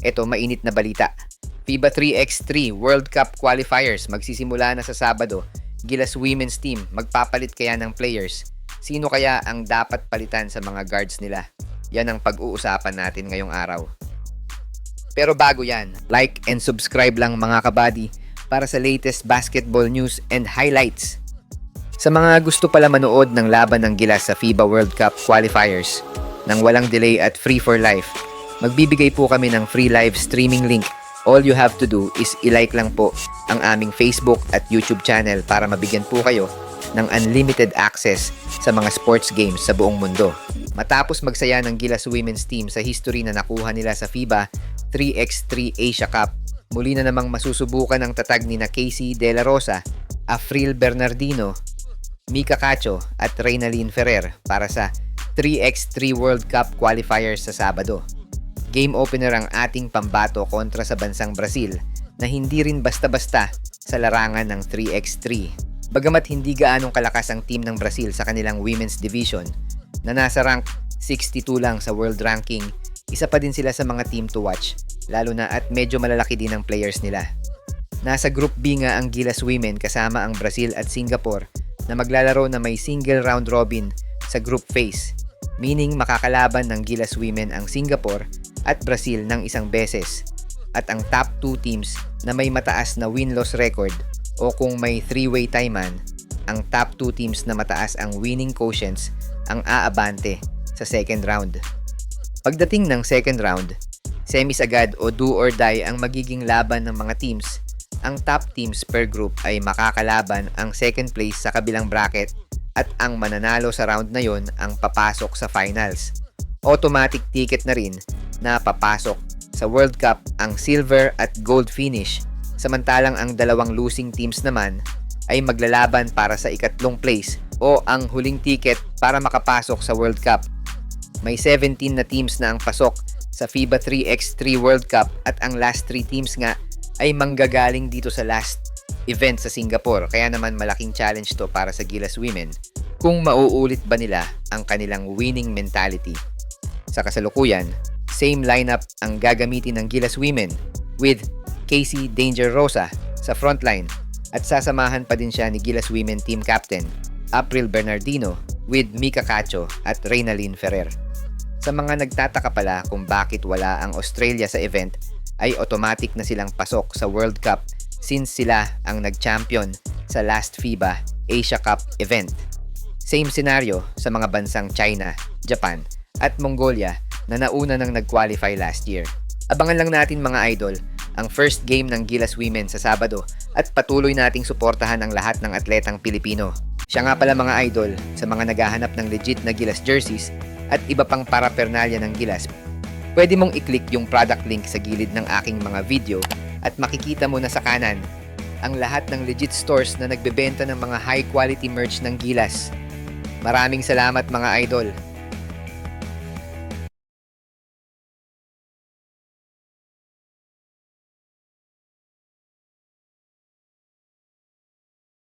Eto, mainit na balita. FIBA 3x3 World Cup Qualifiers magsisimula na sa Sabado. Gilas Women's Team, magpapalit kaya ng players? Sino kaya ang dapat palitan sa mga guards nila? Yan ang pag-uusapan natin ngayong araw. Pero bago yan, like and subscribe lang mga kabady para sa latest basketball news and highlights. Sa mga gusto pala manood ng laban ng Gilas sa FIBA World Cup Qualifiers nang walang delay at free for life, magbibigay po kami ng free live streaming link. All you have to do is i-like lang po ang aming Facebook at YouTube channel para mabigyan po kayo ng unlimited access sa mga sports games sa buong mundo. Matapos magsaya ng Gilas Women's Team sa history na nakuha nila sa FIBA 3x3 Asia Cup, muli na namang masusubukan ang tatag ni na Casey De La Rosa, Afril Bernardino, Mika Cacho at Reynalyn Ferrer para sa 3x3 World Cup Qualifiers sa Sabado. Game opener ang ating pambato kontra sa bansang Brazil na hindi rin basta-basta sa larangan ng 3x3. Bagamat hindi gaanong kalakas ang team ng Brazil sa kanilang women's division na nasa rank 62 lang sa world ranking, isa pa din sila sa mga team to watch, lalo na at medyo malalaki din ang players nila. Nasa Group B nga ang Gilas Women kasama ang Brazil at Singapore na maglalaro na may single round robin sa group phase, meaning makakalaban ng Gilas Women ang Singapore at Brazil ng isang beses, at ang top 2 teams na may mataas na win-loss record o kung may 3-way tie man, ang top 2 teams na mataas ang winning quotients ang aabante sa second round. Pagdating ng second round, semis agad o do or die ang magiging laban ng mga teams. Ang top teams per group ay makakalaban ang second place sa kabilang bracket at ang mananalo sa round na yon ang papasok sa finals. Automatic ticket na rin na papasok sa World Cup ang silver at gold finish, samantalang ang dalawang losing teams naman ay maglalaban para sa ikatlong place o ang huling ticket para makapasok sa World Cup. May 17 na teams na ang pasok sa FIBA 3x3 World Cup at ang last 3 teams nga ay manggagaling dito sa last event sa Singapore, kaya naman malaking challenge to para sa Gilas Women kung mauulit ba nila ang kanilang winning mentality. Sa kasalukuyan, same lineup ang gagamitin ng Gilas Women with Casey Danger Rosa sa frontline at sasamahan pa din siya ni Gilas Women Team Captain Afril Bernardino with Mika Cacho at Reynalyn Ferrer. Sa mga nagtataka pala kung bakit wala ang Australia sa event, ay automatic na silang pasok sa World Cup since sila ang nag-champion sa last FIBA Asia Cup event. Same scenario sa mga bansang China, Japan at Mongolia na nauna nang nag-qualify last year. Abangan lang natin mga idol ang first game ng Gilas Women sa Sabado at patuloy nating suportahan ang lahat ng atletang Pilipino. Siya nga pala mga idol, sa mga naghahanap ng legit na Gilas jerseys at iba pang paraphernalia ng Gilas, pwede mong i-click yung product link sa gilid ng aking mga video at makikita mo na sa kanan ang lahat ng legit stores na nagbebenta ng mga high quality merch ng Gilas. Maraming salamat mga idol!